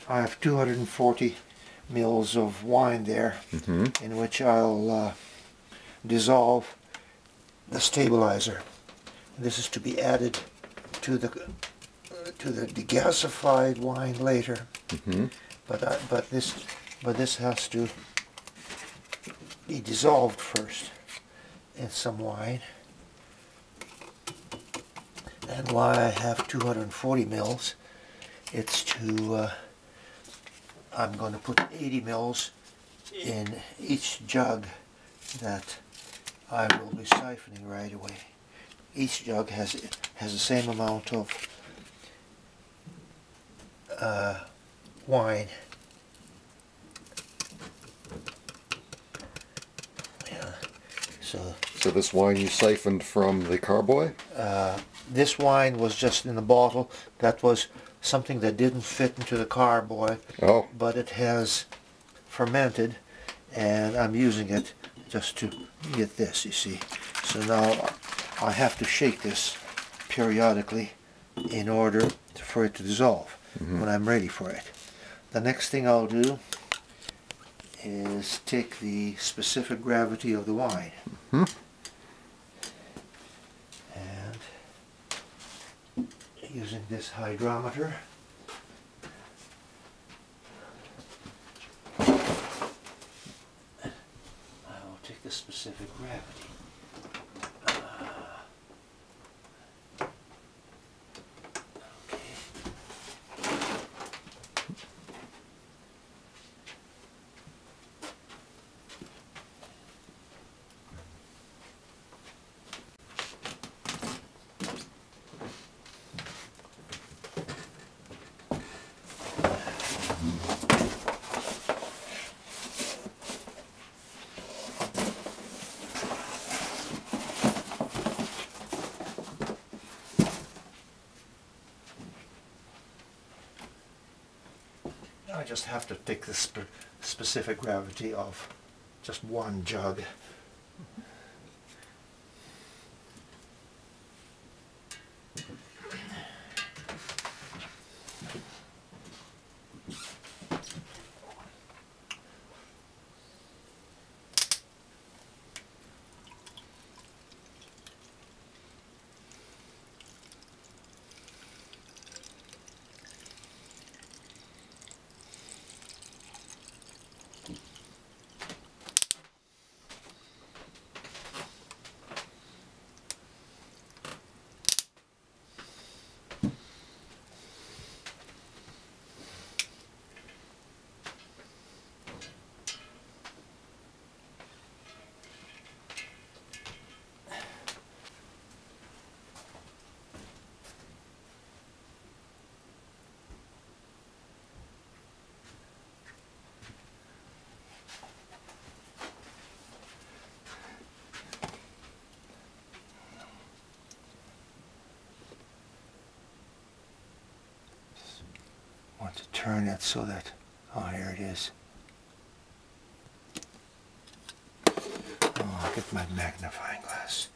I have 240 mils of wine there, in which I'll dissolve the stabilizer. This is to be added to the degasified wine later. But this has to be dissolved first in some wine. And why I have 240 mils, it's to I'm going to put 80 mils in each jug that I will be siphoning right away. Each jug has the same amount of wine. Yeah. So this wine you siphoned from the carboy? This wine was just in the bottle. That was something that didn't fit into the carboy. Oh. But it has fermented, and I'm using it just to get this, you see. So now I have to shake this periodically in order for it to dissolve when I'm ready for it. The next thing I'll do is take the specific gravity of the wine. And using this hydrometer, I will take the specific gravity. I just have to take the specific gravity of just one jug. Want to turn it so that, oh, here it is. Oh, I'll get my magnifying glass.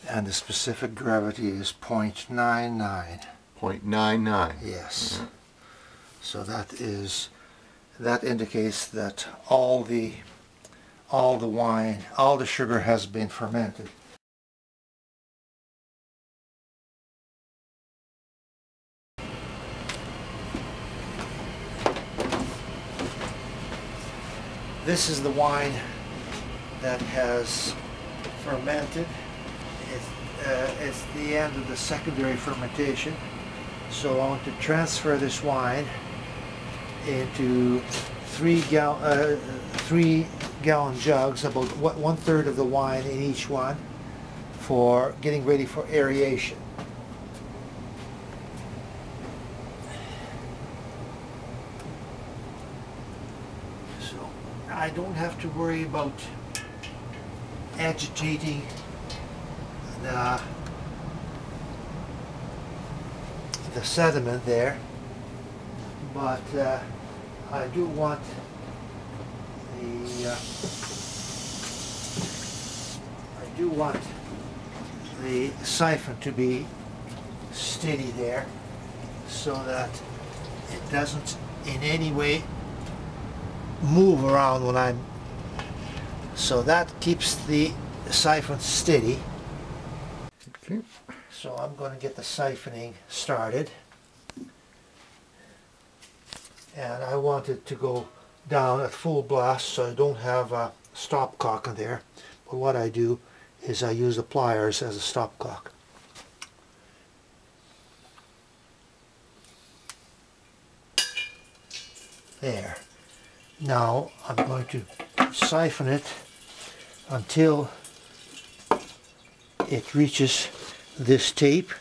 And the specific gravity is 0.99. 0.99. Yes. So that indicates that all the wine, all the sugar has been fermented. This is the wine that has fermented. It's the end of the secondary fermentation. So I want to transfer this wine into 3 gallon jugs, about 1/3 of the wine in each one, for getting ready for aeration. So I don't have to worry about agitating the sediment there, but I do want the do want the siphon to be steady there so that it doesn't in any way move around when I'm, so that keeps the siphon steady. Okay. So I'm going to get the siphoning started, and I want it to go down at full blast so I don't have a stopcock in there. But what I do is I use the pliers as a stopcock. There. Now I'm going to siphon it until it reaches this tape,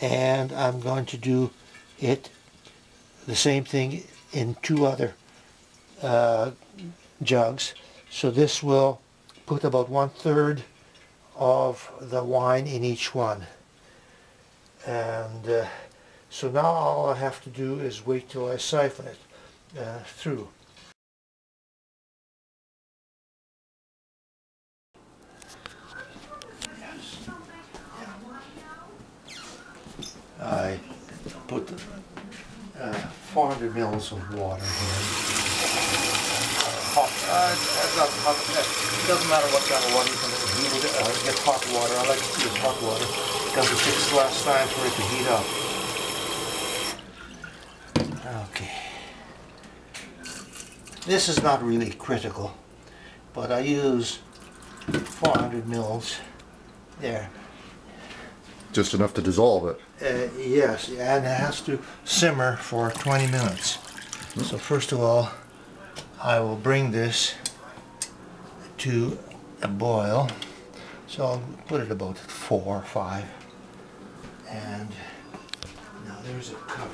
and I'm going to do it the same thing in two other jugs. So this will put about 1/3 of the wine in each one, and so now all I have to do is wait till I siphon it through. I put 400 mils of water here. Hot. It doesn't matter what kind of water. You can heat it. Get hot water. I like to use hot water because it takes less time for it to heat up. Okay. This is not really critical, but I use 400 mils there. Just enough to dissolve it. Yes, and it has to simmer for 20 minutes. So first of all, I will bring this to a boil. So I'll put it about 4 or 5. And now there's a cover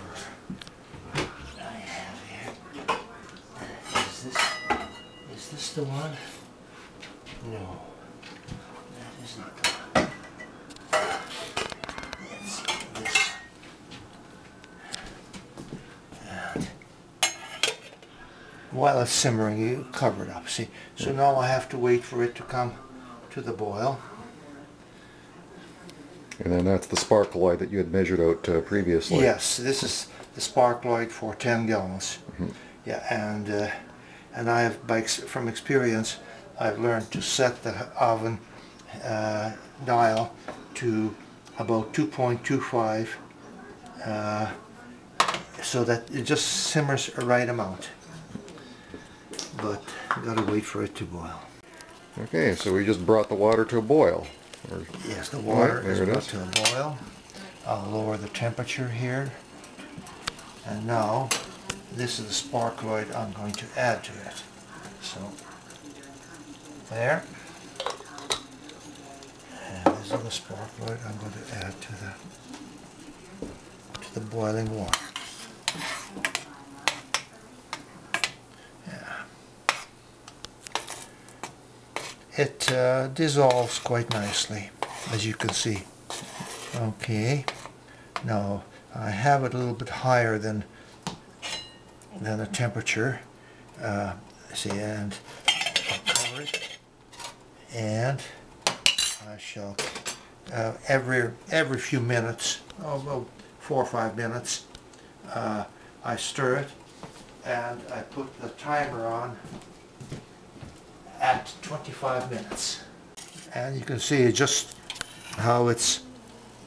I have here. Is this the one? No, that is not the one. It's this. And while it's simmering, you cover it up, see? So now I have to wait for it to come to the boil. And then that's the sparkloid that you had measured out previously. Yes, this is the sparkloid for 10 gallons. Mm-hmm. Yeah, and I have, from experience, I've learned to set the oven dial to about 2.25 so that it just simmers a right amount. But you gotta wait for it to boil. Okay, so we just brought the water to a boil. Yes, the water Right, is there it brought is. to a boil. I'll lower the temperature here. And now, this is the sparkloid I'm going to add to it. So, there. And this is the sparkloid I'm going to add to the boiling water. Yeah. It dissolves quite nicely, as you can see. Okay. Now I have it a little bit higher than the temperature. See, and I'll cover it, and I shall every few minutes, about 4 or 5 minutes, I stir it, and I put the timer on at 25 minutes. And you can see just how it's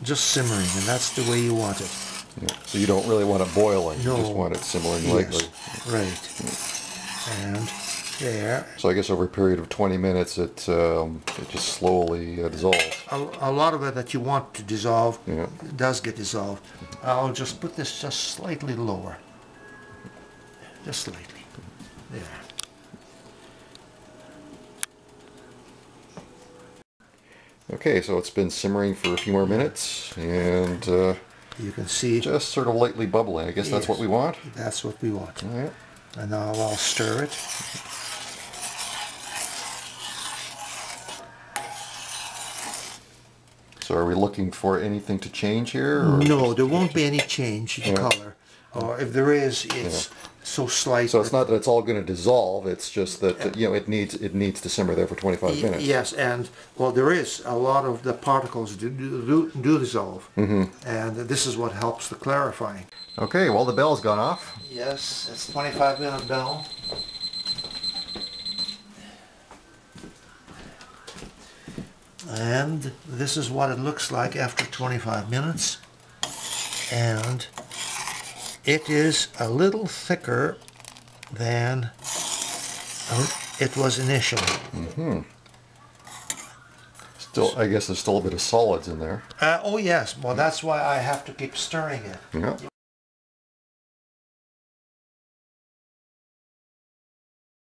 just simmering, and that's the way you want it. Yeah. So you don't really want it boiling, No. you just want it simmering Yes, lightly. right. And there. So I guess over a period of 20 minutes it just slowly dissolves. A lot of it that you want to dissolve Yeah. does get dissolved. I'll just put this just slightly lower. Just slightly. There. Okay, so it's been simmering for a few more minutes, and You can see just sort of lightly bubbling. I guess that's what we want. that's what we want. All right. And now I'll stir it. So are we looking for anything to change here? Or No, there won't be any change in Yeah. color. Or if there is, it's so slight. So it's not that it's all going to dissolve. It's just that you know it needs to simmer there for 25 minutes. Yes, and well, there is a lot of the particles do dissolve, and this is what helps the clarifying. Okay, well the bell's gone off. Yes, it's 25-minute bell. And this is what it looks like after 25 minutes. And it is a little thicker than it was initially. Still, I guess there's still a bit of solids in there. Oh yes, well that's why I have to keep stirring it. Yeah.